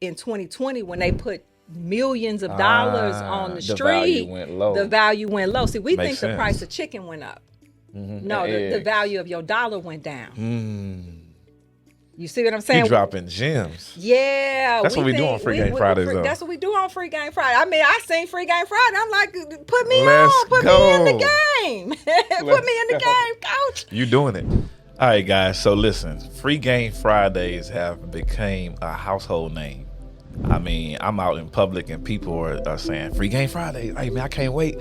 in 2020 when they put millions of dollars on the street, the value went low. See, we Makes think sense. the price of chicken went up. No, the value of your dollar went down. You see what I'm saying? You dropping gems. Yeah. That's what we do on Free Game Fridays, though. That's what we do on Free Game Friday. I mean, I seen Free Game Friday. I'm like, put me Let's on. Put go. me in the game. Put me in the game, coach. You doing it. All right, guys. So listen, Free Game Fridays have become a household name. I mean, I'm out in public and people are saying, Free Game Friday. Hey, man, I can't wait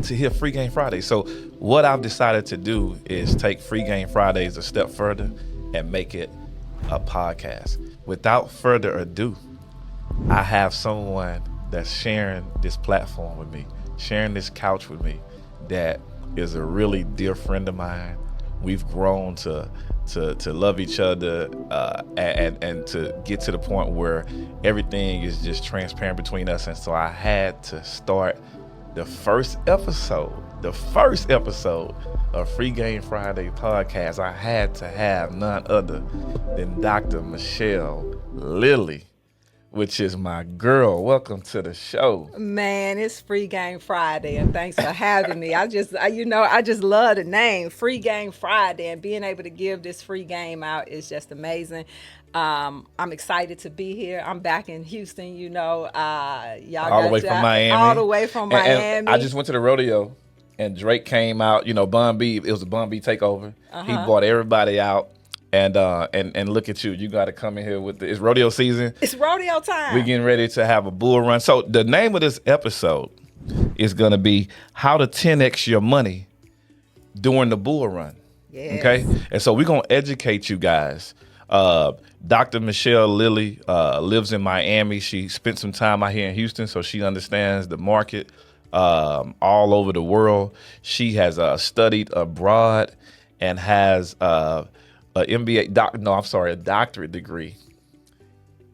to hear Free Game Friday. So what I've decided to do is take Free Game Fridays a step further and make it a podcast. Without further ado, I have someone that's sharing this platform with me, sharing this couch with me, that is a really dear friend of mine. We've grown to love each other and to get to the point where everything is just transparent between us. And so I had to start the first episode of Free Game Friday podcast. I had to have none other than Dr. Michelle Lilly, which is my girl. Welcome to the show. Man, it's Free Game Friday, and thanks for having me. I just love the name Free Game Friday, and being able to give this free game out is just amazing. I'm excited to be here. I'm back in Houston, y'all all the way from Miami. All the way from Miami. And I just went to the rodeo, and Drake came out. Bun B. It was a Bun B takeover. He brought everybody out. And look at you. You got to come in here it's rodeo season. It's rodeo time. We're getting ready to have a bull run. So the name of this episode is going to be How to 10X Your Money During the Bull Run. Yes. Okay? And so we're going to educate you guys. Dr. Michelle Lilly lives in Miami. She spent some time out here in Houston, so she understands the market all over the world. She has studied abroad and has a doctorate degree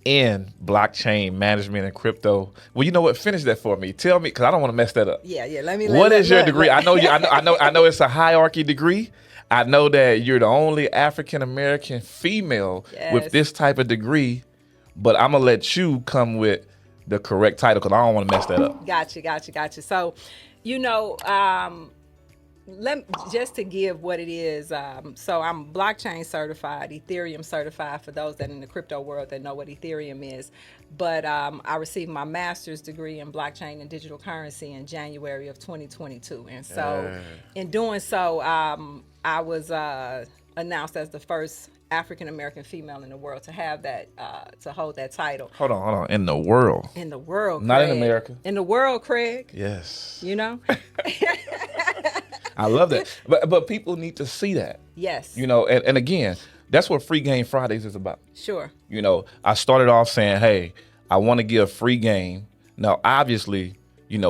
in blockchain management and crypto. Well, you know what? Finish that for me. Tell me, because I don't want to mess that up. Yeah. What is your degree? I know it's a hierarchy degree. I know that you're the only African American female with this type of degree, but I'm gonna let you come with the correct title because I don't want to mess that up. Gotcha. So, just to give what it is, so I'm blockchain certified, Ethereum certified for those that in the crypto world that know what Ethereum is. But I received my master's degree in blockchain and digital currency in January of 2022. And so in doing so, I was announced as the first African-American female in the world to have that, to hold that title. Hold on. In the world. In the world, Not Craig. in America. In the world, Craig. Yes. I love that. But people need to see that. Yes. And again, that's what Free Game Fridays is about. Sure. I started off saying, hey, I want to give free game. Now, obviously,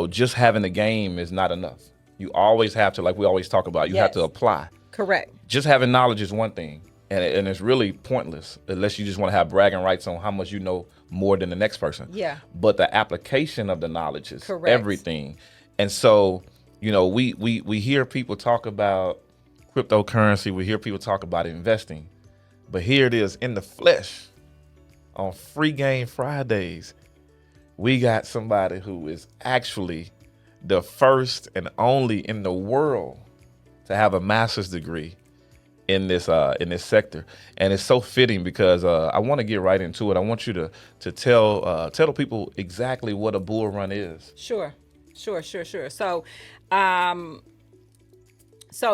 just having the game is not enough. You always have to, like we always talk about, you have to apply. Correct. Just having knowledge is one thing. And it's really pointless unless you just want to have bragging rights on how much you know more than the next person. Yeah. But the application of the knowledge is Correct. everything. And so, we hear people talk about cryptocurrency. We hear people talk about investing. But here it is in the flesh on Free Game Fridays. We got somebody who is actually the first and only in the world to have a master's degree in this sector. And it's so fitting because I want to get right into it. I want you to tell the people exactly what a bull run is. Sure. So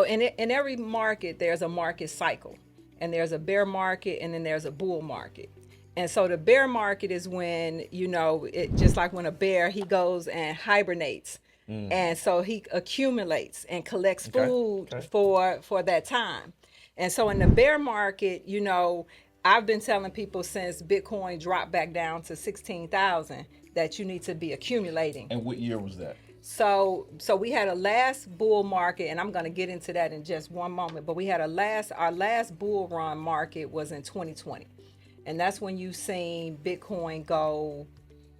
in every market there's a market cycle, and there's a bear market, and then there's a bull market. And so the bear market is when, it just like when a bear, he goes and hibernates. And so he accumulates and collects food for that time. And so in the bear market, I've been telling people since Bitcoin dropped back down to 16,000 that you need to be accumulating. And what year was that? So we had a last bull market, and I'm going to get into that in just one moment, but we had our last bull run market was in 2020. And that's when you seen Bitcoin go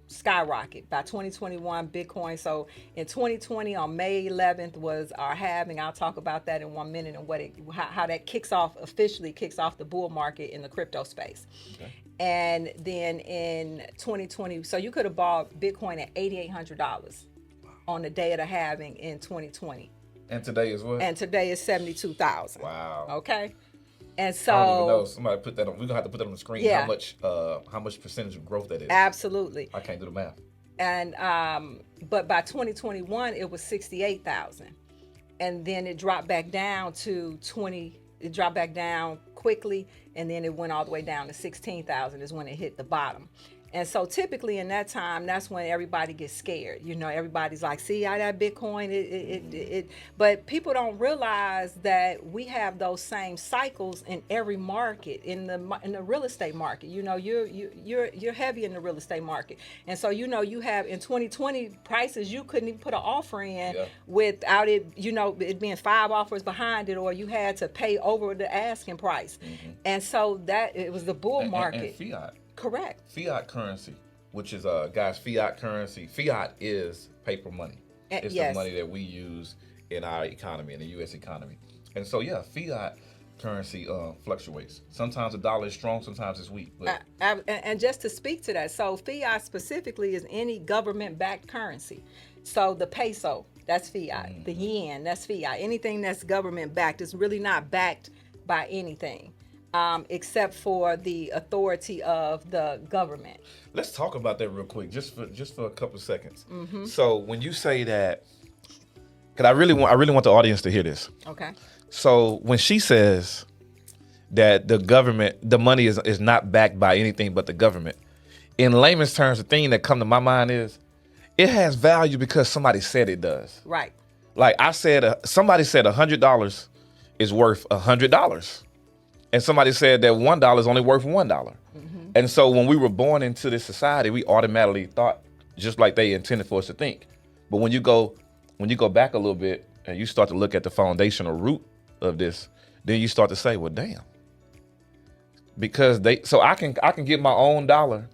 skyrocket by 2021 Bitcoin. So in 2020 on May 11th was our halving. I'll talk about that in 1 minute and how that officially kicks off the bull market in the crypto space. Okay. And then in 2020, so you could have bought Bitcoin at $8,800 on the day of the halving in 2020. And today is what? And today is 72,000. Wow. Okay. And so I don't even know. Somebody put that on. We're gonna have to put that on the screen. Yeah. How much percentage of growth that is? Absolutely. I can't do the math. And but by 2021 it was 68,000, and then it dropped back down to 20. It dropped back down quickly, and then it went all the way down to 16,000 is when it hit the bottom. And so typically in that time, that's when everybody gets scared. You know, everybody's like, see how that Bitcoin, but people don't realize that we have those same cycles in every market, in the real estate market. You know, you're heavy in the real estate market. And so, you know, you have in 2020 prices, you couldn't even put an offer in without it, you know, it being 5 offers behind it, or you had to pay over the asking price. Mm-hmm. And so it was the bull market. And fiat. Correct. Fiat currency, which is guys, fiat currency. Fiat is paper money. It's the money that we use in our economy, in the U.S. economy. And so, yeah, fiat currency fluctuates. Sometimes the dollar is strong, sometimes it's weak. But and just to speak to that, so fiat specifically is any government-backed currency. So the peso, that's fiat. Mm-hmm. The yen, that's fiat. Anything that's government-backed is really not backed by anything. Except for the authority of the government. Let's talk about that real quick, just for a couple of seconds. Mm-hmm. So when you say that, because I really want the audience to hear this. Okay. So when she says that the government, the money is not backed by anything but the government, in layman's terms, the thing that come to my mind is it has value because somebody said it does. Right. Like I said, somebody said $100 is worth $100. And somebody said that $1 is only worth $1. Mm-hmm. And so when we were born into this society, we automatically thought just like they intended for us to think. But when you go back a little bit and you start to look at the foundational root of this, then you start to say, well, damn. Because so I can get my own dollar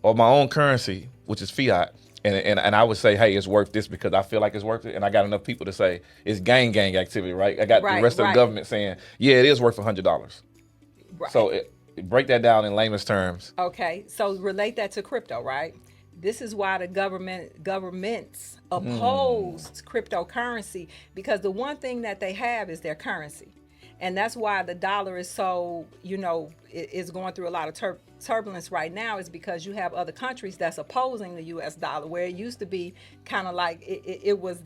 or my own currency, which is fiat, and I would say, hey, it's worth this because I feel like it's worth it. And I got enough people to say it's gang activity, right? I got the rest of the government saying, yeah, it is worth $100. Right. So break that down in layman's terms. Okay, so relate that to crypto, right? This is why the governments oppose cryptocurrency, because the one thing that they have is their currency. And that's why the dollar is so, you know, is going through a lot of turbulence right now, is because you have other countries that's opposing the U.S. dollar, where it used to be kind of like it was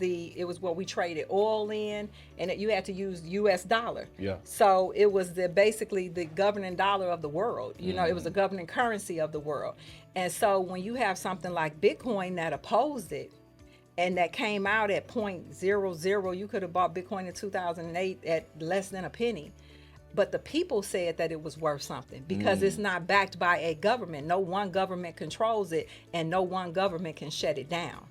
what we traded oil in, and you had to use U.S. dollar. Yeah. So it was basically the governing dollar of the world. You know, it was the governing currency of the world. And so when you have something like Bitcoin that opposed it, and that came out at 0.00. You could have bought Bitcoin in 2008 at less than a penny. But the people said that it was worth something because it's not backed by a government. No one government controls it, and no one government can shut it down.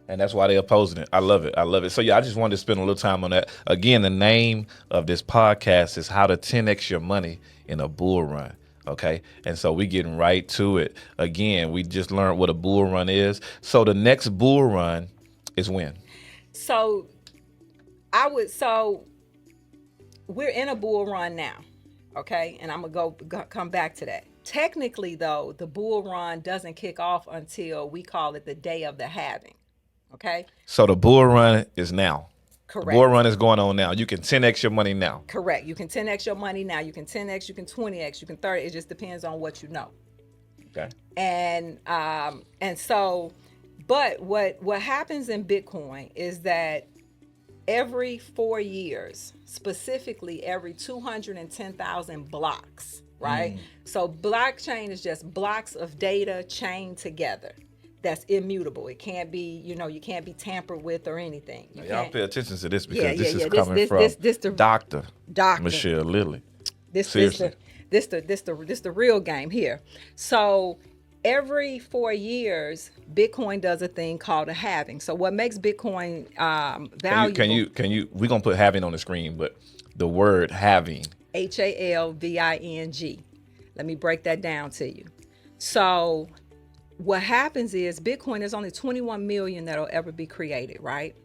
And that's why they're opposing it. I love it. I love it. So, yeah, I just wanted to spend a little time on that. Again, the name of this podcast is How to 10X Your Money in a Bull Run. Okay. And so we getting right to it. Again, we just learned what a bull run is. So the next bull run is when? So we're in a bull run now, okay? And I'm gonna come back to that. Technically, though, the bull run doesn't kick off until we call it the day of the halving, okay? So the bull run is now. Correct. The bull run is going on now. You can 10X your money now. Correct. You can 10X your money now. You can 10X, you can 20X, you can 30. It just depends on what you know. Okay. And so, but what happens in Bitcoin is that every 4 years, specifically every 210,000 blocks, right? So blockchain is just blocks of data chained together. That's immutable. It can't be, you can't be tampered with or anything. Y'all pay attention to this because this is coming from Dr. Michelle Lilly. This the real game here. So every 4 years, Bitcoin does a thing called a halving. So what makes Bitcoin valuable? Can you? We're gonna put halving on the screen, but the word halving. HALVING. Let me break that down to you. So what happens is Bitcoin, there's only 21 million that'll ever be created, right?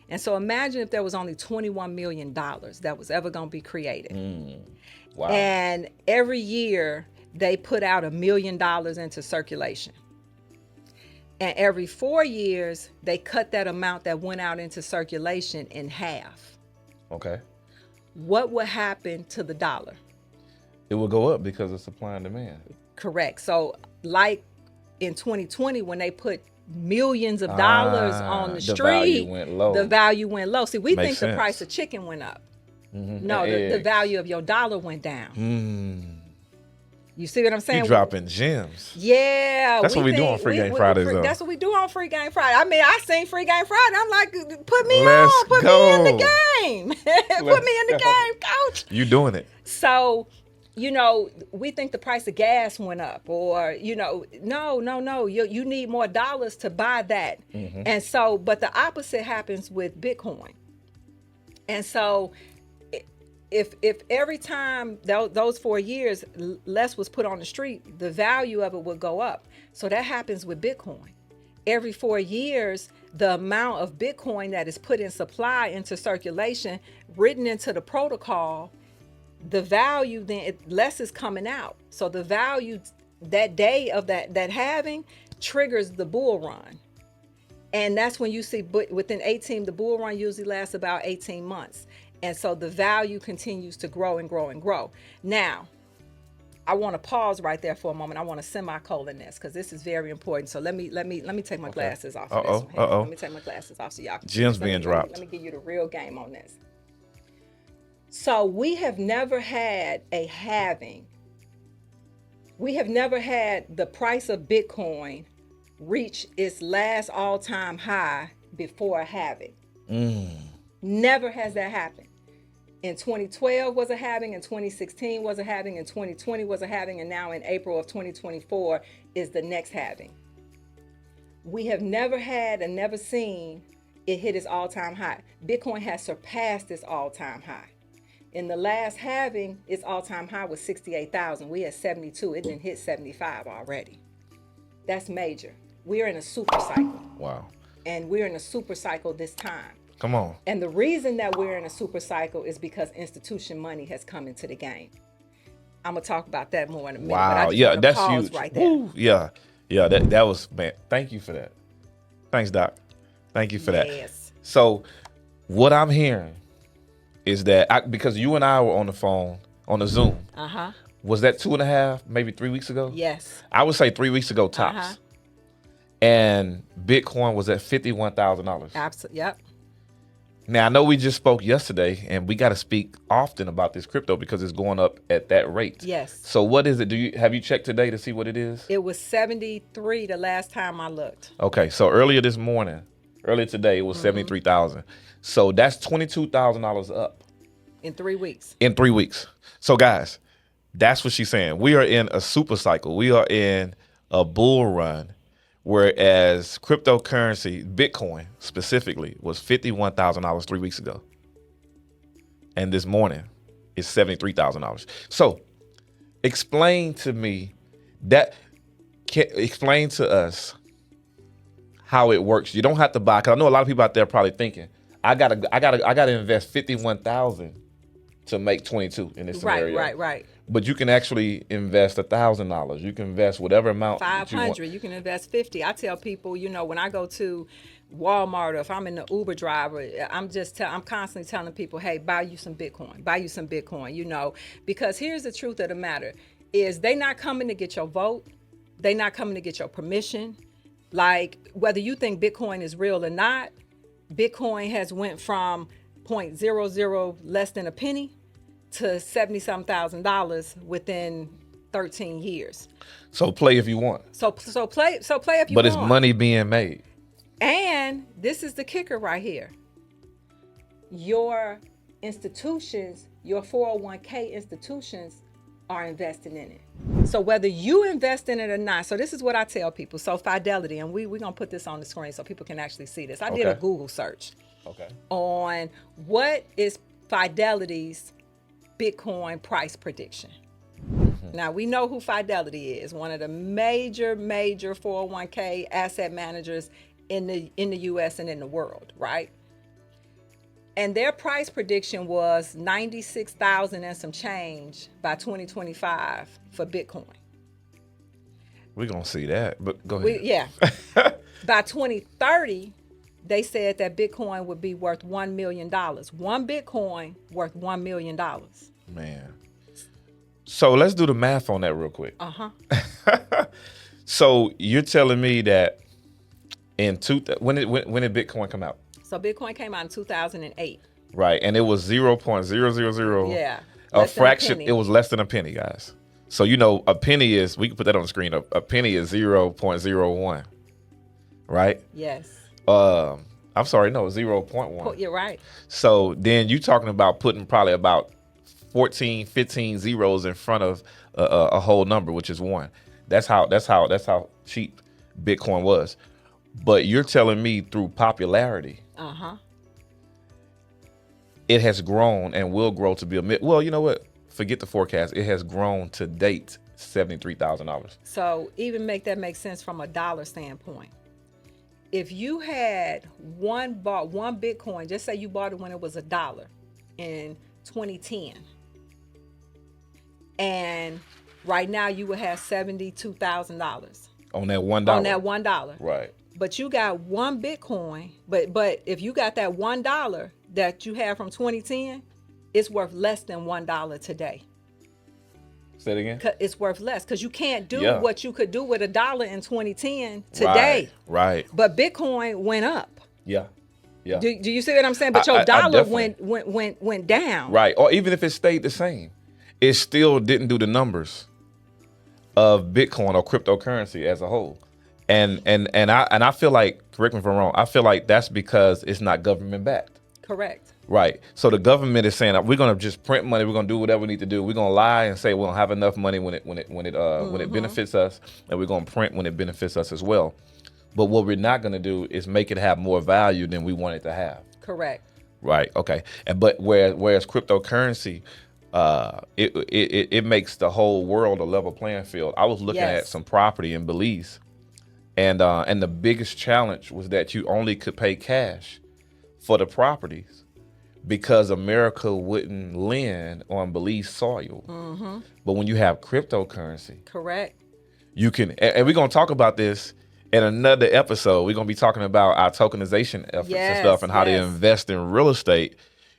And so imagine if there was only $21 million that was ever going to be created. Wow. And every year they put out $1 million into circulation. And every 4 years, they cut that amount that went out into circulation in half. Okay. What would happen to the dollar? It will go up because of supply and demand. Correct. So like in 2020, when they put millions of dollars on the street, value went low. The value went low. See, we Makes think sense. the price of chicken went up. Mm-hmm. No, the value of your dollar went down. You see what I'm saying? You dropping gems. Yeah. That's what we do on Free Game Fridays, though. That's what we do on Free Game Friday. I mean, I seen Free Game Friday. I'm like, put me Let's on. Put go. me in the game. Put me in the game, coach. You doing it. So, you know, we think the price of gas went up, or, you know, no. You need more dollars to buy that. And so, but the opposite happens with Bitcoin. And so if every time those 4 years less was put on the street, the value of it would go up. So that happens with Bitcoin. Every 4 years, the amount of Bitcoin that is put in supply into circulation, written into the protocol, the value then less is coming out. So the value that day of that halving triggers the bull run. And that's when you see, but within 18, the bull run usually lasts about 18 months. And so the value continues to grow and grow and grow. Now, I want to pause right there for a moment. I want to semicolon this because this is very important. So let me take my glasses off. Let me take my glasses off so y'all can. Gems being dropped. Let me give you the real game on this. So we have never had a halving. We have never had the price of Bitcoin reach its last all-time high before a halving. Never has that happened. In 2012 was a halving, in 2016 was a halving, in 2020 was a halving, and now in April of 2024 is the next halving. We have never had and never seen it hit its all-time high. Bitcoin has surpassed its all-time high. In the last halving, its all-time high was 68,000. We had 72. It didn't hit 75 already. That's major. We're in a super cycle. Wow. And we're in a super cycle this time. Come on. And the reason that we're in a super cycle is because institution money has come into the game. I'm going to talk about that more in a minute. Wow. But I just Yeah, want to that's pause huge. right there. Woo. Yeah. Yeah, that was, man. Thank you for that. Thanks, Doc. Thank you for that. Yes. So what I'm hearing is that because you and I were on the phone, on the Zoom. Was that 2.5, maybe 3 weeks ago? Yes. I would say 3 weeks ago tops. And Bitcoin was at $51,000. Absolutely. Yep. Now, I know we just spoke yesterday, and we got to speak often about this crypto because it's going up at that rate. Yes. So what is it? Have you checked today to see what it is? It was 73 the last time I looked. Okay, so earlier today, it was 73,000. So that's $22,000 up. In 3 weeks. In 3 weeks. So guys, that's what she's saying. We are in a super cycle. We are in a bull run. Whereas cryptocurrency, Bitcoin specifically, was $51,000 3 weeks ago. And this morning, it's $73,000. So explain to us how it works. You don't have to buy, because I know a lot of people out there probably thinking, I gotta invest $51,000 to make 22 in this scenario. Right. But you can actually invest $1,000. You can invest whatever amount. 500. You can invest 50. I tell people, you know, when I go to Walmart or if I'm in the Uber driver, I'm constantly telling people, hey, buy you some Bitcoin, you know, because here's the truth of the matter is they not coming to get your vote. They not coming to get your permission. Like whether you think Bitcoin is real or not, Bitcoin has went from 0.00 less than a penny to $70,000 within 13 years. So play if you want. So play if you want. But it's money being made. And this is the kicker right here. Your institutions, your 401k institutions are investing in it. So whether you invest in it or not, so this is what I tell people. So Fidelity, and we're going to put this on the screen so people can actually see this. I did a Google search on what is Fidelity's Bitcoin price prediction. Now we know who Fidelity is, one of the major 401k asset managers in the US and in the world, right? And their price prediction was 96,000 and some change by 2025 for Bitcoin. We're going to see that, but go ahead. Yeah. By 2030, they said that Bitcoin would be worth $1 million. One Bitcoin worth $1 million. Man. So let's do the math on that real quick. So you're telling me that when did Bitcoin come out? So Bitcoin came out in 2008. Right, and it was 0.000. Yeah. A fraction. It was less than a penny, guys. So a penny is, we can put that on the screen. A penny is 0.01. Right? Yes. I'm sorry, no, 0.1. You're right. So then you talking about putting probably about 14, 15 zeros in front of a whole number, which is 1. That's how cheap Bitcoin was. But you're telling me through popularity, it has grown and will grow to be well, you know what? Forget the forecast. It has grown to date $73,000. So even make sense from a dollar standpoint. If you had bought one Bitcoin, just say you bought it when it was $1 in 2010, and right now you would have $72,000 on that $1. On that $1. Right. But you got one Bitcoin. But if you got that $1 that you had from 2010, it's worth less than $1 today. Say it again. It's worth less because you can't do what you could do with $1 in 2010 today. Right. But Bitcoin went up. Yeah. Yeah. Do you see what I'm saying? But your dollar went down. Right. Or even if it stayed the same, it still didn't do the numbers of Bitcoin or cryptocurrency as a whole. And I feel like, correct me if I'm wrong, I feel like that's because it's not government backed. Correct. Right. So the government is saying that we're going to just print money. We're going to do whatever we need to do. We're going to lie and say we don't have enough money when it benefits us, and we're going to print when it benefits us as well. But what we're not going to do is make it have more value than we want it to have. Correct. Right. Okay. But whereas cryptocurrency, it makes the whole world a level playing field. I was looking at some property in Belize, and the biggest challenge was that you only could pay cash for the properties, because America wouldn't lend on Belize soil. But when you have cryptocurrency, correct, you can, and we're going to talk about this in another episode. We're going to be talking about our tokenization efforts and stuff, and how to invest in real estate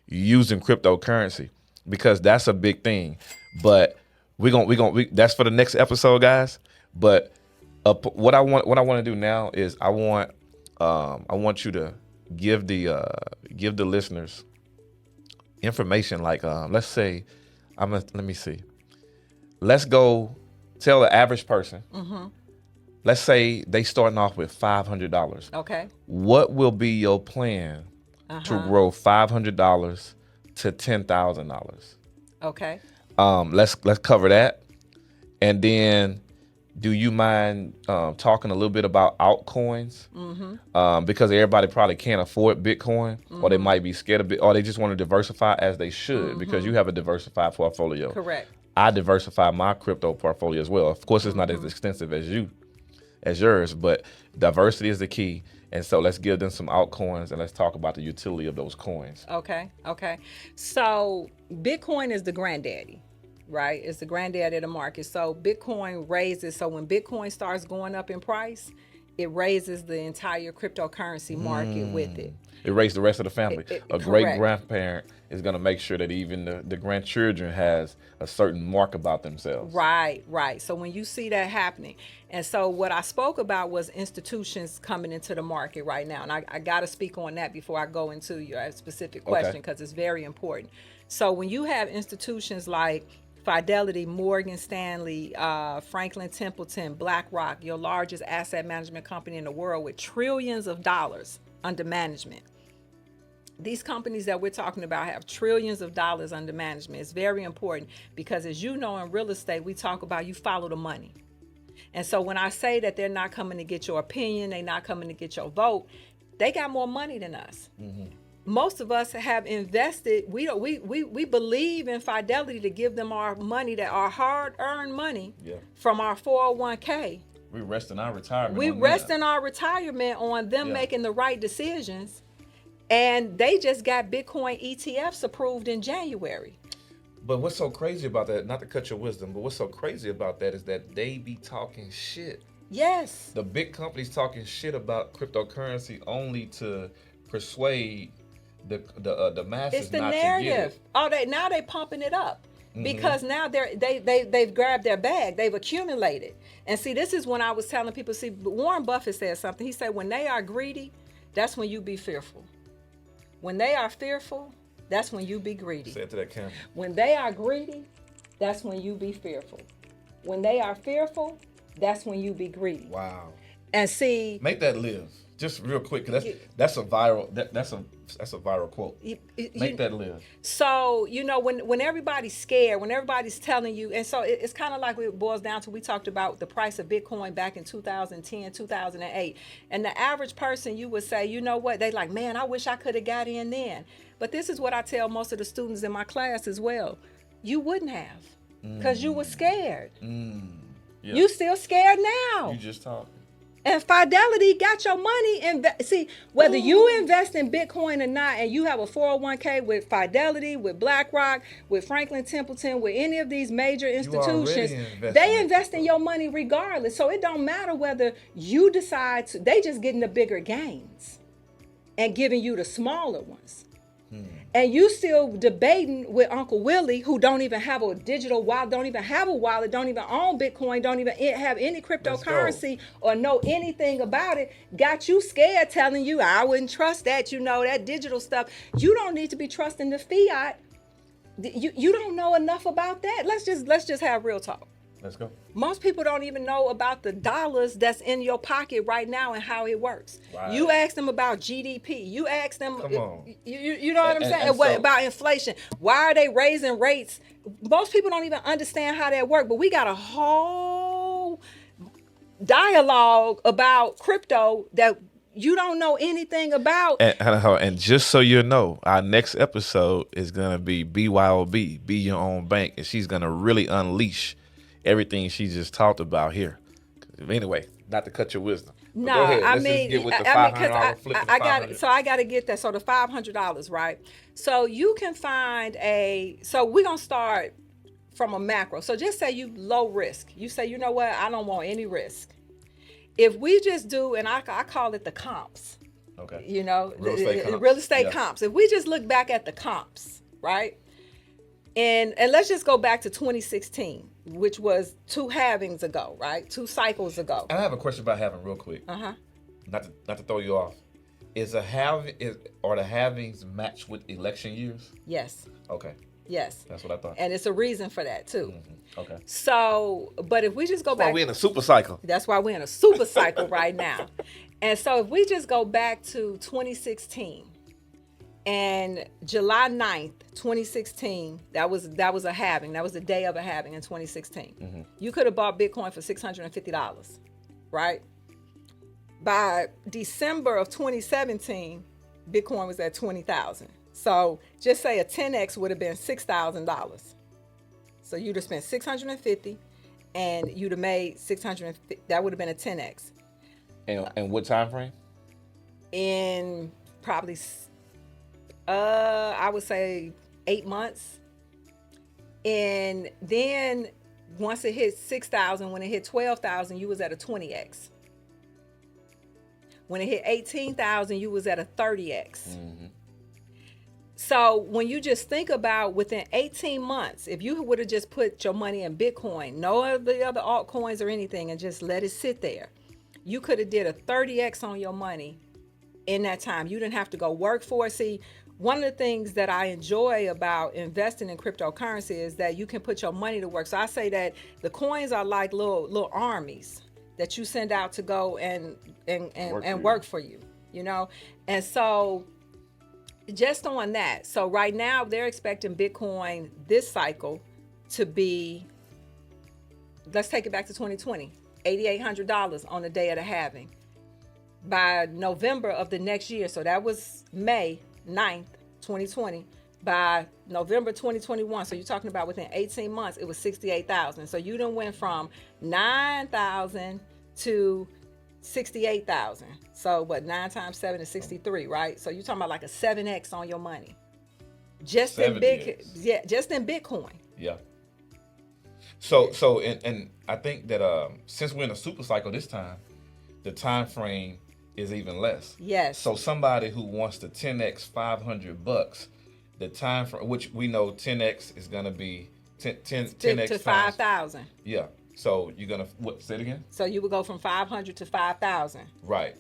using cryptocurrency, because that's a big thing. But that's for the next episode, guys. But what I want to do now is I want you to give the listeners information, like let's say let me see. Let's go tell the average person. Let's say they starting off with $500. Okay. What will be your plan to grow $500 to $10,000? Okay. Let's cover that, and then do you mind talking a little bit about altcoins? Because everybody probably can't afford Bitcoin, or they might be scared of it, or they just want to diversify, as they should, because you have a diversified portfolio. Correct. I diversify my crypto portfolio as well. Of course, it's not as extensive as yours, but diversity is the key. And so let's give them some altcoins, and let's talk about the utility of those coins. Okay. So Bitcoin is the granddaddy. Right? It's the granddaddy of the market. So Bitcoin raises. So when Bitcoin starts going up in price, it raises the entire cryptocurrency market with it. It raised the rest of the family. A correct. great grandparent is going to make sure that even the grandchildren has a certain mark about themselves. Right. So when you see that happening, and so what I spoke about was institutions coming into the market right now. And I got to speak on that before I go into your specific question, because it's very important. So when you have institutions like Fidelity, Morgan Stanley, Franklin Templeton, BlackRock, your largest asset management company in the world with trillions of dollars under management. These companies that we're talking about have trillions of dollars under management. It's very important because, as you know, in real estate, we talk about you follow the money. And so when I say that they're not coming to get your opinion, they're not coming to get your vote, they got more money than us. most of us have invested. We believe in Fidelity to give them our money, that our hard-earned money from our 401k. We rest in our retirement. We rest in our retirement on them making the right decisions. And they just got Bitcoin ETFs approved in January. But what's so crazy about that, not to cut your wisdom, but what's so crazy about that is that they be talking shit. Yes. The big companies talking shit about cryptocurrency only to persuade the masses. It's the not narrative. To get it. Now they pumping it up because now they've grabbed their bag. They've accumulated. And see, this is when I was telling people. See, Warren Buffett said something. He said, when they are greedy, that's when you be fearful. When they are fearful, that's when you be greedy. Say it to that camera. When they are greedy, that's when you be fearful. When they are fearful, that's when you be greedy. Wow. And see, make that live just real quick, because that's a viral that's a viral quote. Make that live. So when everybody's scared, when everybody's telling you, and so it's kind of like it boils down to, we talked about the price of Bitcoin back in 2010, 2008, and the average person, you would say, you know what, they like, man, I wish I could have got in then. But this is what I tell most of the students in my class as well. You wouldn't have, because you were scared. Yeah. You still scared now. You just talking. And Fidelity got your money. See, whether you invest in Bitcoin or not, and you have a 401k with Fidelity, with BlackRock, with Franklin Templeton, with any of these major institutions, they invest in your money regardless. So it don't matter whether you decide to, they just getting the bigger gains and giving you the smaller ones. And you still debating with Uncle Willie, who don't even have a digital wallet, don't even have a wallet, don't even own Bitcoin, don't even have any cryptocurrency or know anything about it, got you scared, telling you, I wouldn't trust that, that digital stuff. You don't need to be trusting the fiat. You don't know enough about that. Let's just have real talk. Let's go. Most people don't even know about the dollars that's in your pocket right now and how it works. Right. You ask them about GDP. You ask them, Come on. You know what I'm saying? And what about inflation? Why are they raising rates? Most people don't even understand how that works. But we got a whole dialogue about crypto that you don't know anything about. And just so you know, our next episode is going to be BYOB, Be Your Own Bank. And she's going to really unleash everything she just talked about here. Anyway, not to cut your wisdom. No, I mean, I got it. So I got to get that. So the $500, right? So you can find so we're going to start from a macro. So just say you low risk. You say, you know what? I don't want any risk. If we just do, and I call it the comps. Okay. Real estate comps. If we just look back at the comps, right? And let's just go back to 2016, which was 2 halvings ago, right? 2 cycles ago. And I have a question about halving real quick. Not to throw you off. Are the halvings matched with election years? Yes. Okay. Yes. That's what I thought. And it's a reason for that too. Okay. So, but if we just go back. We're in a super cycle. That's why we're in a super cycle right now. And so if we just go back to 2016 and July 9th, 2016, that was a halving. That was the day of a halving in 2016. You could have bought Bitcoin for $650, right? By December of 2017, Bitcoin was at 20,000. So just say a 10x would have been $6,000. So you'd have spent $650 and you'd have made $650. That would have been a 10x. And what time frame? In probably, I would say 8 months. And then once it hit 6,000, when it hit 12,000, you was at a 20x. When it hit 18,000, you was at a 30x. So when you just think about within 18 months, if you would have just put your money in Bitcoin, no of the other altcoins or anything, and just let it sit there, you could have did a 30x on your money in that time. You didn't have to go work for it. See, one of the things that I enjoy about investing in cryptocurrency is that you can put your money to work. So I say that the coins are like little armies that you send out to go and work for you, And so just on that. So right now they're expecting Bitcoin this cycle to be, let's take it back to 2020, $8,800 on the day of the halving. By November of the next year, so that was May, 9th, 2020. By November 2021, so you're talking about within 18 months, it was 68,000. So you done went from 9,000 to 68,000. So what, 9 times 7 is 63, right? So you're talking about like a 7x on your money. Just in 70x. just in Bitcoin. Yeah. So and I think that since we're in a super cycle this time, the time frame is even less. Yes. So somebody who wants to 10x $500, the time frame, which we know 10x is gonna be 10x to 5,000. Yeah. So you're gonna say it again? So you would go from 500 to 5,000. Right.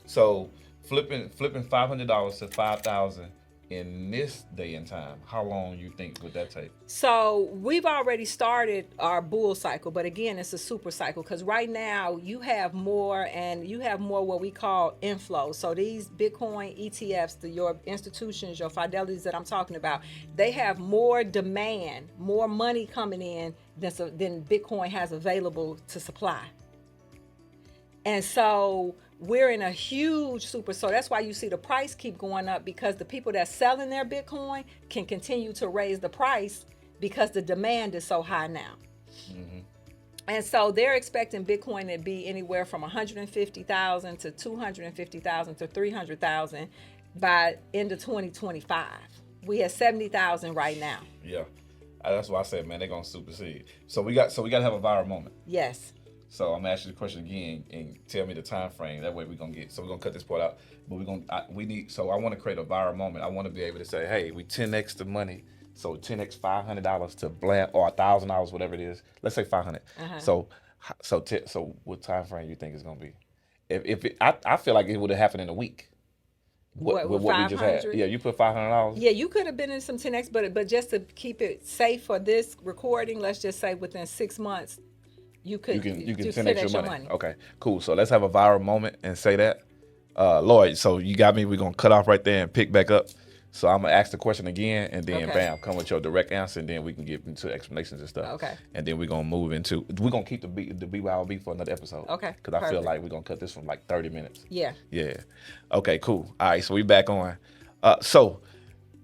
So flipping $500 to 5,000 in this day and time, how long you think would that take? So we've already started our bull cycle, but again, it's a super cycle because right now you have more what we call inflow. So these Bitcoin ETFs, your institutions, your fidelities that I'm talking about, they have more demand, more money coming in than Bitcoin has available to supply. And so we're in a huge super, so that's why you see the price keep going up, because the people that's selling their Bitcoin can continue to raise the price because the demand is so high now. Mm-hmm. And so they're expecting Bitcoin to be anywhere from 150,000 to 250,000 to 300,000 by end of 2025. We have 70,000 right now. Yeah, that's why I said, man, they're gonna supersede. So we got to have a viral moment. Yes. So I'm gonna ask you the question again and tell me the time frame. That way we're gonna cut this part out. But I want to create a viral moment. I want to be able to say, hey, we 10x the money. So 10x $500 to bland, or $1,000, whatever it is. Let's say 500. Uh-huh. So what time frame you think it's gonna be? I feel like it would have happened in a week. What we just had. Yeah, you put $500. Yeah, you could have been in some 10x, but just to keep it safe for this recording, let's just say within 6 months. You can 10x your money. Okay, cool. So let's have a viral moment and say that. Lloyd, so you got me. We're going to cut off right there and pick back up. So I'm going to ask the question again, and then bam, come with your direct answer, and then we can get into explanations and stuff. Okay. And then we're going to move into, we're going to keep the BYOB for another episode. Okay. Because I feel like we're going to cut this from like 30 minutes. Yeah. Yeah. Okay, cool. All right, so we back on. So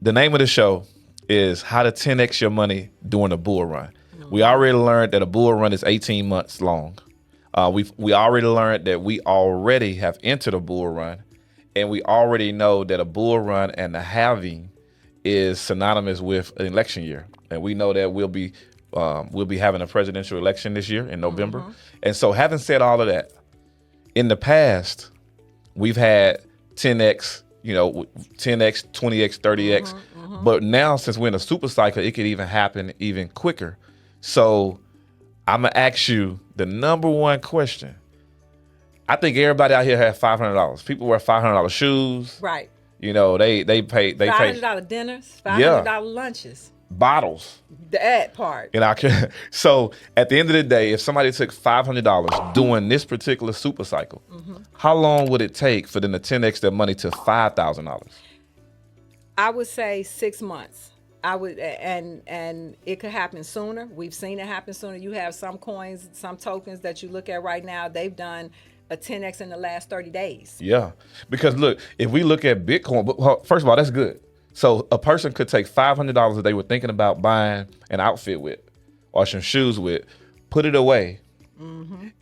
the name of the show is How to 10x Your Money During a Bull Run. We already learned that a bull run is 18 months long. We already learned that we already have entered a bull run, and we already know that a bull run and the halving is synonymous with an election year. And we know that we'll be having a presidential election this year in November. Mm-hmm. And so, having said all of that, in the past, we've had 10x, 10x, 20x, 30x. Mm-hmm. But now, since we're in a super cycle, it could even happen even quicker. So I'm gonna ask you the number one question. I think everybody out here has $500. People wear $500 shoes. Right. They pay $500 dinners, $500 lunches. Bottles. That part. So at the end of the day, if somebody took $500 doing this particular super cycle, how long would it take for them to 10x their money to $5,000? I would say 6 months. I would, and it could happen sooner. We've seen it happen sooner. You have some coins, some tokens that you look at right now, they've done a 10x in the last 30 days. Yeah, because look, if we look at Bitcoin, first of all, that's good. So a person could take $500 that they were thinking about buying an outfit with or some shoes with, put it away,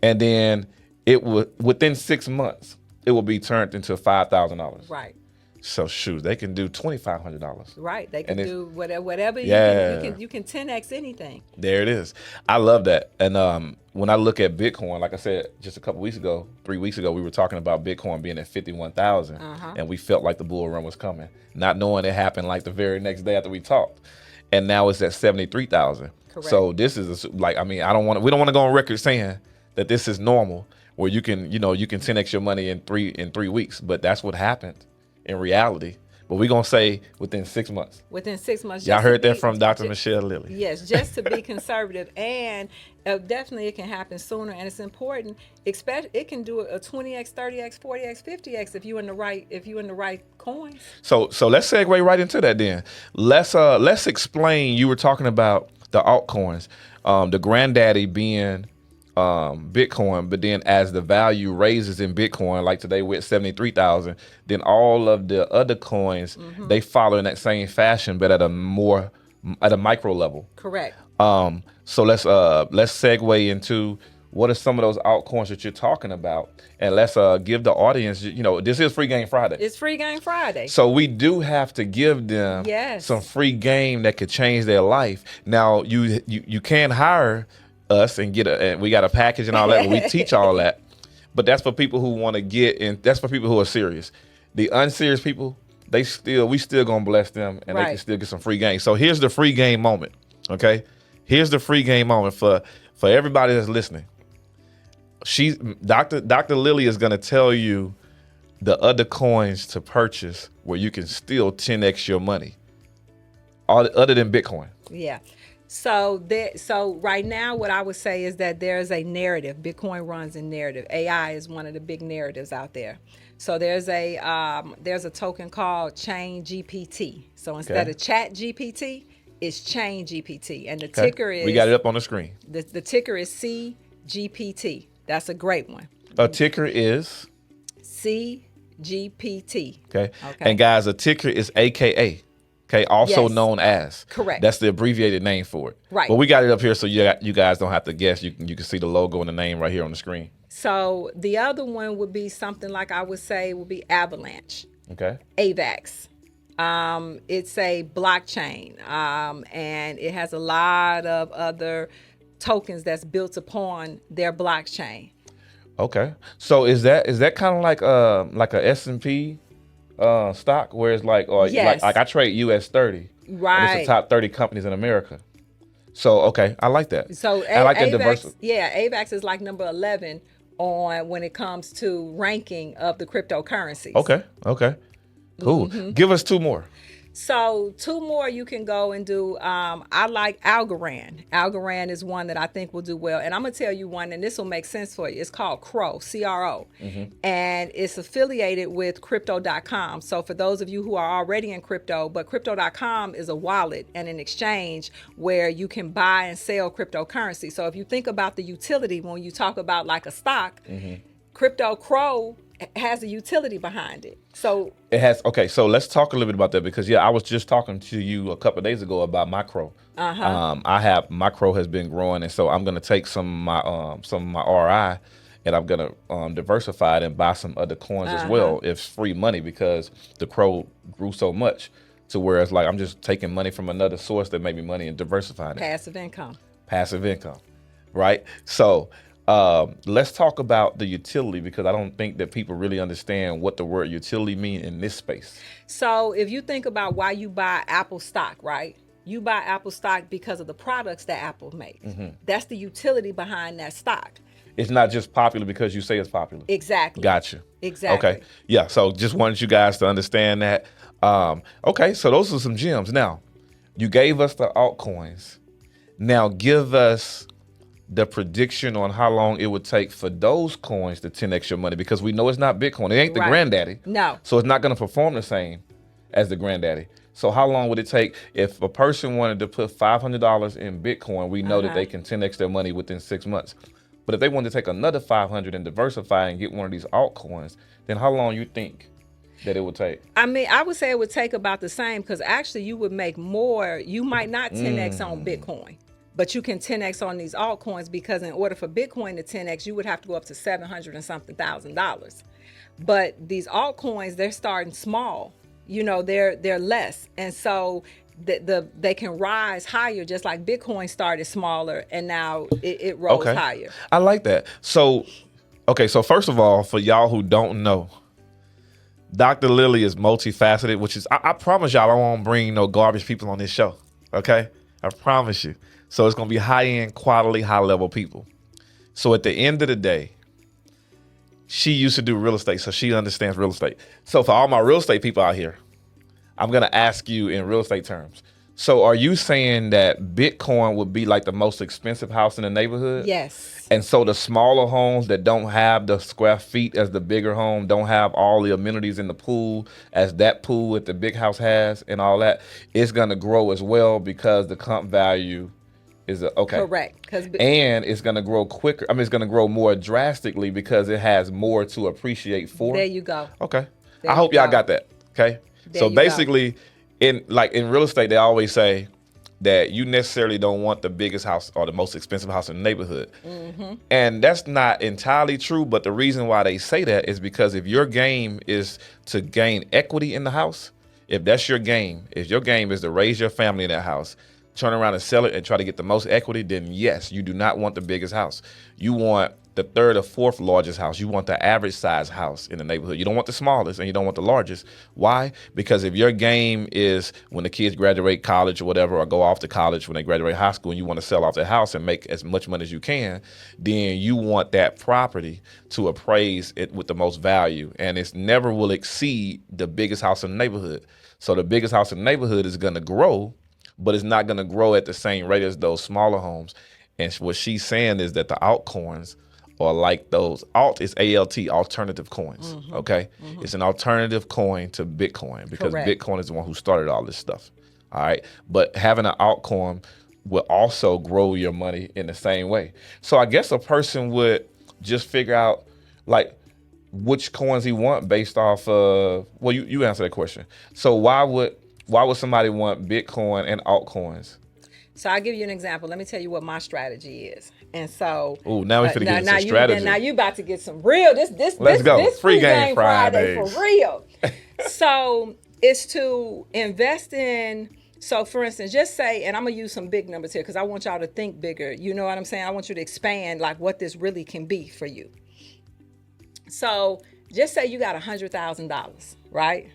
and then it would, within 6 months, it will be turned into $5,000. Right. So shoes, they can do $2,500. Right, they can do whatever. You can 10x anything. There it is. I love that. And when I look at Bitcoin, like I said just a couple weeks ago, 3 weeks ago, we were talking about Bitcoin being at 51,000, and we felt like the bull run was coming, not knowing it happened like the very next day after we talked, and now it's at 73,000. Correct. So this is we don't want to go on record saying that this is normal, where you can 10x your money in three weeks, but that's what happened in reality. But we're going to say within 6 months. Within 6 months. Y'all heard that from Dr. Michelle Lilly. Yes, just to be conservative. And definitely it can happen sooner. And it's important. It can do a 20x, 30x, 40x, 50x if you're in the right coins. So let's segue right into that then. Let's explain. You were talking about the altcoins, the granddaddy being Bitcoin, but then as the value raises in Bitcoin, like today we're at 73,000, then all of the other coins, they follow in that same fashion, but at a micro level. Correct. So let's segue into what are some of those altcoins that you're talking about, and let's give the audience, this is Free Game Friday. It's Free Game Friday. So we do have to give them some free game that could change their life. Now you can hire us and and we got a package and all that, but we teach all that. But that's for people who want to get in. That's for people who are serious. The unserious people, we still gonna bless them, and they can still get some free game. So here's the free game moment. Okay, here's the free game moment for everybody that's listening. Dr. Lilly is gonna tell you the other coins to purchase where you can still 10x your money, other than Bitcoin. Yeah. So right now, what I would say is that there's a narrative. Bitcoin runs in narrative. AI is one of the big narratives out there. So there's a token called Chain GPT. So instead of Chat GPT, it's Chain GPT, and the ticker is. We got it up on the screen. The ticker is CGPT. That's a great one. A ticker is CGPT. Okay. And guys, a ticker is AKA. Okay, also known as. Correct. That's the abbreviated name for it. Right. But we got it up here so you guys don't have to guess. You can see the logo and the name right here on the screen. So the other one would be something like I would say would be Avalanche. Okay. AVAX. It's a blockchain, and it has a lot of other tokens that's built upon their blockchain. Okay. So is that kind of like a S&P stock, where it's like I trade US 30. Right. And it's the top 30 companies in America. So okay, I like that. So I like that diversity. Yeah, AVAX is like number 11 on when it comes to ranking of the cryptocurrencies. Okay. Cool. Give us two more. So two more you can go and do. I like Algorand. Algorand is one that I think will do well. And I'm going to tell you one, and this will make sense for you. It's called CRO, C-R-O. And it's affiliated with Crypto.com. So for those of you who are already in crypto, but Crypto.com is a wallet and an exchange where you can buy and sell cryptocurrency. So if you think about the utility, when you talk about like a stock, Crypto CRO has a utility behind it. So it has. Okay, so let's talk a little bit about that, because I was just talking to you a couple of days ago about my CRO. My CRO has been growing, and so I'm going to take some of my RI, and I'm going to diversify it and buy some other coins as well. It's free money, because the CRO grew so much to where it's like I'm just taking money from another source that made me money and diversifying it. Passive income, right? So let's talk about the utility, because I don't think that people really understand what the word utility means in this space. So if you think about why you buy Apple stock, right? You buy Apple stock because of the products that Apple makes. That's the utility behind that stock. It's not just popular because you say it's popular. Exactly. Gotcha. Exactly. Okay. Yeah. So just wanted you guys to understand that. Okay. So those are some gems. Now, you gave us the altcoins. Now give us the prediction on how long it would take for those coins to 10x your money, because we know it's not Bitcoin. It ain't the granddaddy. No. So it's not going to perform the same as the granddaddy. So how long would it take if a person wanted to put $500 in Bitcoin? We know that they can 10x their money within 6 months. But if they wanted to take another 500 and diversify and get one of these altcoins, then how long you think that it would take? I mean, I would say it would take about the same, because actually you would make more. You might not 10x on Bitcoin, but you can 10x on these altcoins, because in order for Bitcoin to 10x, you would have to go up to $700 and something thousand. But these altcoins, they're starting small. They're less, and so they can rise higher, just like Bitcoin started smaller and now it rose higher. I like that. So, so first of all, for y'all who don't know, Dr. Lilly is multifaceted, which is I promise y'all I won't bring no garbage people on this show. Okay, I promise you. So it's going to be high-end, quality, high-level people. So at the end of the day, she used to do real estate, so she understands real estate. So for all my real estate people out here, I'm going to ask you in real estate terms. So are you saying that Bitcoin would be like the most expensive house in the neighborhood? Yes. And so the smaller homes that don't have the square feet as the bigger home, don't have all the amenities in the pool as that pool that the big house has and all that, it's going to grow as well, because the comp value Is it okay? Correct. Because And it's going to grow quicker. I mean, it's going to grow more drastically because it has more to appreciate for. there you go. Okay. There I you hope y'all go. got that. Okay. There So you go. basically, in real estate, they always say that you necessarily don't want the biggest house or the most expensive house in the neighborhood. And that's not entirely true. But the reason why they say that is because if your game is to gain equity in the house, if that's your game, if your game is to raise your family in that house, turn around and sell it and try to get the most equity, then yes, you do not want the biggest house. You want the third or fourth largest house. You want the average size house in the neighborhood. You don't want the smallest and you don't want the largest. Why? Because if your game is when the kids graduate college or whatever, or go off to college when they graduate high school, and you want to sell off the house and make as much money as you can, then you want that property to appraise it with the most value. And it's never will exceed the biggest house in the neighborhood. So the biggest house in the neighborhood is going to grow, but it's not going to grow at the same rate as those smaller homes. And what she's saying is that the altcoins are like those is ALT, alternative coins. Okay. It's an alternative coin to Bitcoin because Correct. Bitcoin is the one who started all this stuff. All right. But having an altcoin will also grow your money in the same way. So I guess a person would just figure out like which coins he want based off of, well, you answer that question. So why would somebody want Bitcoin and altcoins? So I'll give you an example. Let me tell you what my strategy is. And so, Ooh, now we finna get into strategy. Now you about to get some real. Let's go. This Free free game game Friday Fridays. for real. So it's to invest in. So for instance, just say, and I'm gonna use some big numbers here because I want y'all to think bigger. You know what I'm saying? I want you to expand like what this really can be for you. So just say you got $100,000, right?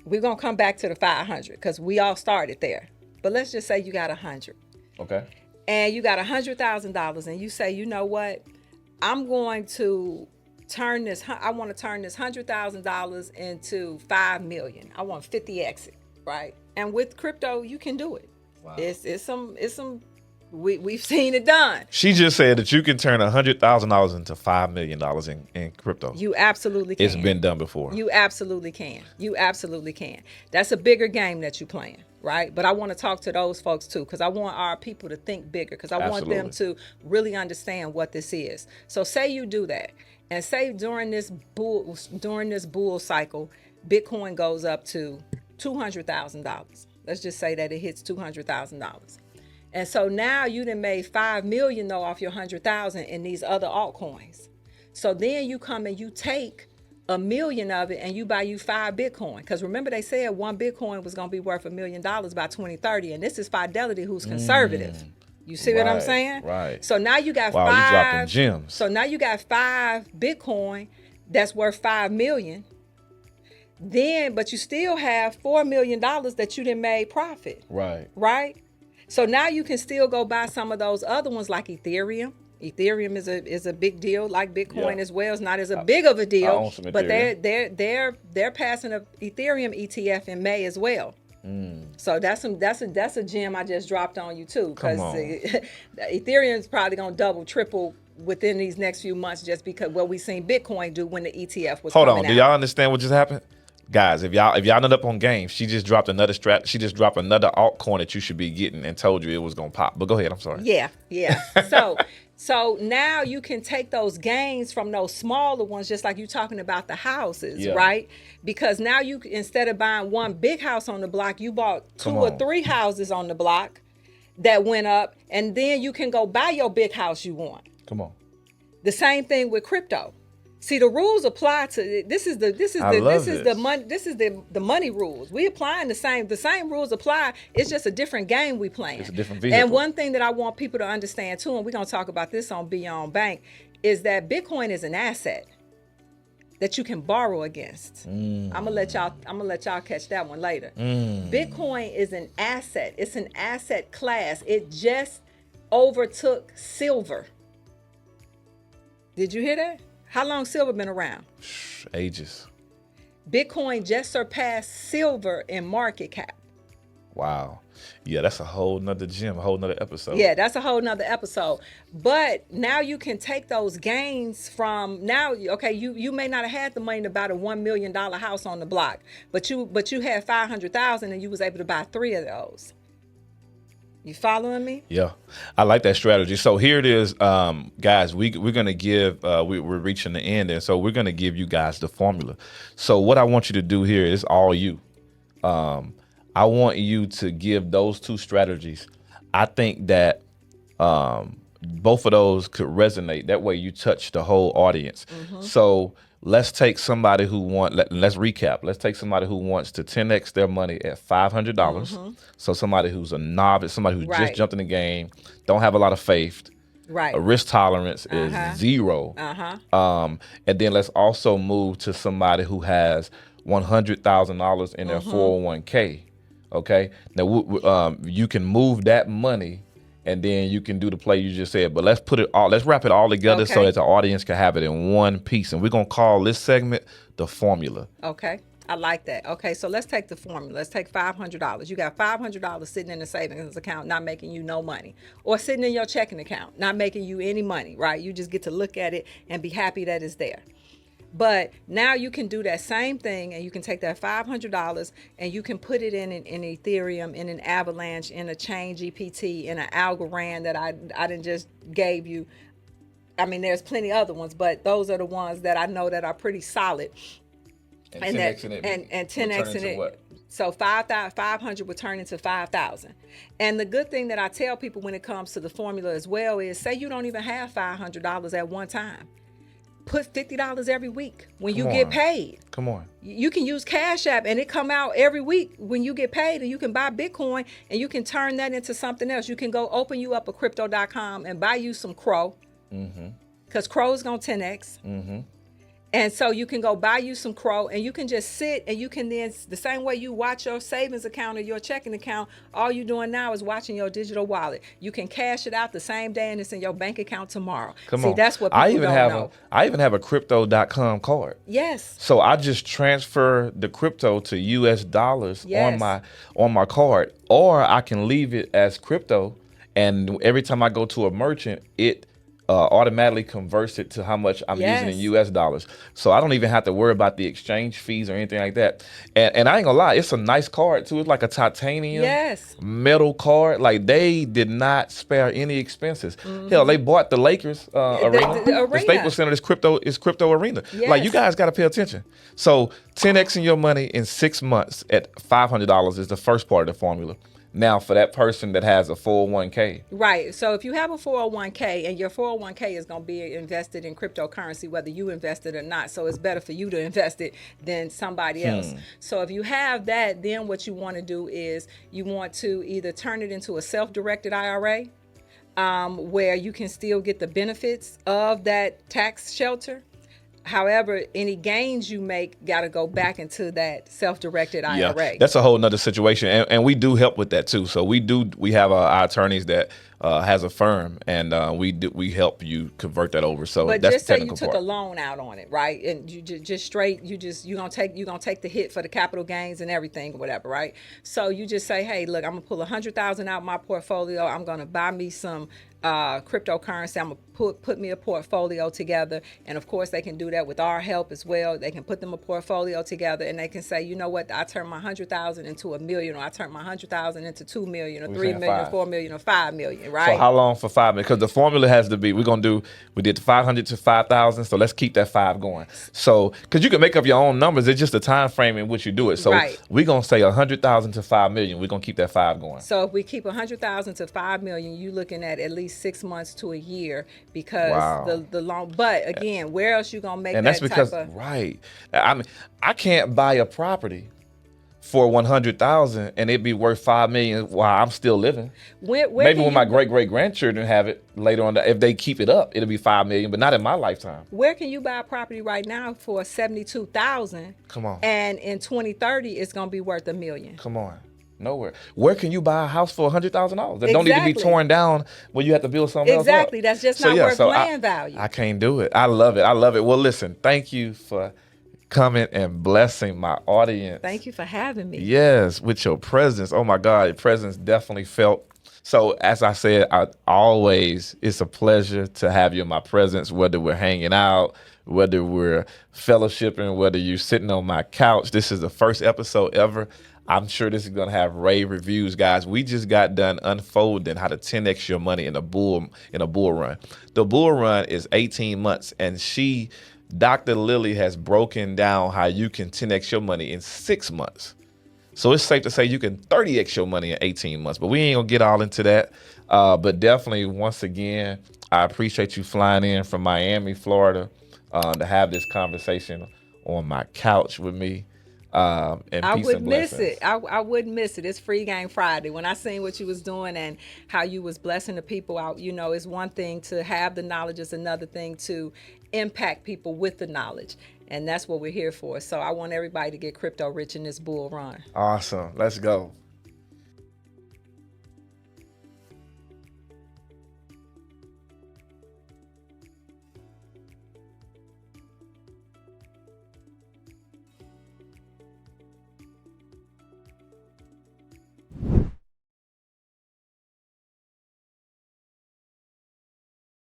We're gonna come back to the 500 because we all started there. But let's just say you got 100. Okay. And you got $100,000 and you say, you know what? I'm going to turn this, I want to turn this $100,000 into 5 million. I want 50x it, right? And with crypto, you can do it. Wow. It's some, we've seen it done. She just said that you can turn $100,000 into $5 million in crypto. You absolutely can. It's been done before. You absolutely can. You absolutely can. That's a bigger game that you're playing, right? But I want to talk to those folks too, because I want our people to think bigger, because I want them to really understand what this is. So say you do that, and say during this bull cycle, Bitcoin goes up to $200,000. Let's just say that it hits $200,000. And so now you done made 5 million though off your 100,000 in these other altcoins. So then you come and you take 1 million of it and you buy you 5 Bitcoin. Because remember they said 1 Bitcoin was going to be worth $1 million by 2030. And this is Fidelity, who's conservative. You see what I'm saying? Right. So now you got you dropping gems. So now you got 5 Bitcoin that's worth 5 million. Then, but you still have $4 million that you done made profit. Right. Right? So now you can still go buy some of those other ones like Ethereum. Ethereum is a big deal, like Bitcoin as well. It's not as big of a deal, but they're passing a Ethereum ETF in May as well. So that's a gem I just dropped on you too, because Ethereum is probably gonna double, triple within these next few months just because what we seen Bitcoin do when the ETF was coming out. Do y'all understand what just happened? Guys, if y'all ended up on game, she just dropped another altcoin that you should be getting and told you it was gonna pop. But go ahead, I'm sorry. Yeah. So now you can take those gains from those smaller ones, just like you talking about the houses, right? Because now you, instead of buying one big house on the block, you bought 2 or 3 houses on the block that went up, and then you can go buy your big house you want. Come on. The same thing with crypto. See, the rules apply to this is the money rules. We applying the same rules apply. It's just a different game we playing. It's a different vehicle. And one thing that I want people to understand too, and we're gonna talk about this on Beyond Bank, is that Bitcoin is an asset that you can borrow against. I'm gonna let y'all catch that one later. Bitcoin is an asset. It's an asset class. It just overtook silver. Did you hear that? How long silver been around? Ages. Bitcoin just surpassed silver in market cap. Wow. Yeah, that's a whole nother gem, a whole nother episode. Yeah, that's a whole nother episode. But now you can take those gains from now. Okay, you may not have had the money to buy a $1 million house on the block, but you had 500,000 and you was able to buy 3 of those. You following me? Yeah, I like that strategy. So here it is, guys. We're gonna give. We're reaching the end, and so we're gonna give you guys the formula. So what I want you to do here is all you. I want you to give those two strategies. I think that both of those could resonate. That way, you touch the whole audience. So let's take somebody who let's recap. Let's take somebody who wants to 10x their money at $500. So somebody who's a novice, somebody who just jumped in the game, don't have a lot of faith. Right. A risk tolerance is 0. And then let's also move to somebody who has $100,000 in their 401k. Okay. Now you can move that money. And then you can do the play you just said, but let's wrap it all together so that the audience can have it in one piece. And we're gonna call this segment the formula. Okay, I like that. Okay, so let's take the formula. Let's take $500. You got $500 sitting in a savings account, not making you no money, or sitting in your checking account, not making you any money, right? You just get to look at it and be happy that it's there. But now you can do that same thing, and you can take that $500 and you can put it in Ethereum, in an Avalanche, in a Chain GPT, in an Algorand that I didn't just gave you. I mean, there's plenty other ones, but those are the ones that I know that are pretty solid. And 10xing it. And 10xing it. What? So 500 would turn into 5,000. And the good thing that I tell people when it comes to the formula as well is, say you don't even have $500 at one time. Put $50 every week when you get paid. Come on. You can use Cash App and it come out every week when you get paid, and you can buy Bitcoin and you can turn that into something else. You can go open you up a crypto.com and buy you some Crow, because Crow is going to 10x. And so you can go buy you some Crow, and you can just sit, and you can then, the same way you watch your savings account or your checking account, all you're doing now is watching your digital wallet. You can cash it out the same day and it's in your bank account tomorrow. See, that's what people don't know. I even have a crypto.com card. Yes. So I just transfer the crypto to US dollars on my card, or I can leave it as crypto, and every time I go to a merchant, it automatically converts it to how much I'm using in US dollars. So I don't even have to worry about the exchange fees or anything like that. And I ain't gonna lie, it's a nice card too. It's like a titanium metal card. Like, they did not spare any expenses. Hell, they bought the Lakers arena. The Staples Center is crypto arena. Like, you guys gotta pay attention. So 10xing your money in 6 months at $500 is the first part of the formula. Now, for that person that has a 401k. Right. So if you have a 401k and your 401k is going to be invested in cryptocurrency, whether you invest it or not. So it's better for you to invest it than somebody else. So if you have that, then what you want to do is you want to either turn it into a self-directed IRA, where you can still get the benefits of that tax shelter. However, any gains you make got to go back into that self-directed IRA. Yeah, that's a whole nother situation. And we do help with that too. So we have our attorneys that has a firm, and we help you convert that over. So but that's just the say technical you took part. a loan out on it, right? And you you're gonna take the hit for the capital gains and everything or whatever, right? So you just say, hey, look, I'm gonna pull 100,000 out my portfolio. I'm gonna buy me some cryptocurrency. I'm gonna put me a portfolio together, and of course they can do that with our help as well. They can put them a portfolio together, and they can say, you know what, I turned my 100,000 into $1 million, or I turned my 100,000 into 2 million, or 3 million, 4 million, or 5 million, right? So how long for 5 million? Because the formula has to be, we did the 500 to 5,000, so let's keep that 5 going. So, because you can make up your own numbers, it's just the time frame in which you do it. So we're gonna say 100,000 to 5 million. We're gonna keep that 5 going. So if we keep 100,000 to 5 million, you looking at least 6 months to a year, because the long. But again, where else you gonna make that? And that's because I mean, I can't buy a property for 100,000 and it'd be worth 5 million while I'm still living. Maybe when my great grandchildren have it later on, if they keep it up, it'll be 5 million, but not in my lifetime. Where can you buy a property right now for 72,000? Come on. And in 2030, it's gonna be worth $1 million. Come on. Nowhere. Where can you buy a house for $100,000 that don't need to be torn down when you have to build something else up? Exactly. That's just not worth land value. I can't do it. I love it. Well, listen, thank you for coming and blessing my audience. Thank you for having me. Yes, with your presence. Oh my God, your presence definitely felt. So as I said, it's a pleasure to have you in my presence, whether we're hanging out, whether we're fellowshipping, whether you're sitting on my couch. This is the first episode ever. I'm sure this is gonna have rave reviews, guys. We just got done unfolding how to 10x your money in a bull run. The bull run is 18 months, and Dr. Lilly has broken down how you can 10x your money in 6 months. So it's safe to say you can 30x your money in 18 months, but we ain't gonna get all into that. But definitely, once again, I appreciate you flying in from Miami, Florida, to have this conversation on my couch with me. And I peace would and miss blessings. it. I wouldn't miss it. It's Free Game Friday. When I seen what you was doing and how you was blessing the people out, it's one thing to have the knowledge, it's another thing to impact people with the knowledge. And that's what we're here for. So I want everybody to get crypto rich in this bull run. Awesome. Let's go.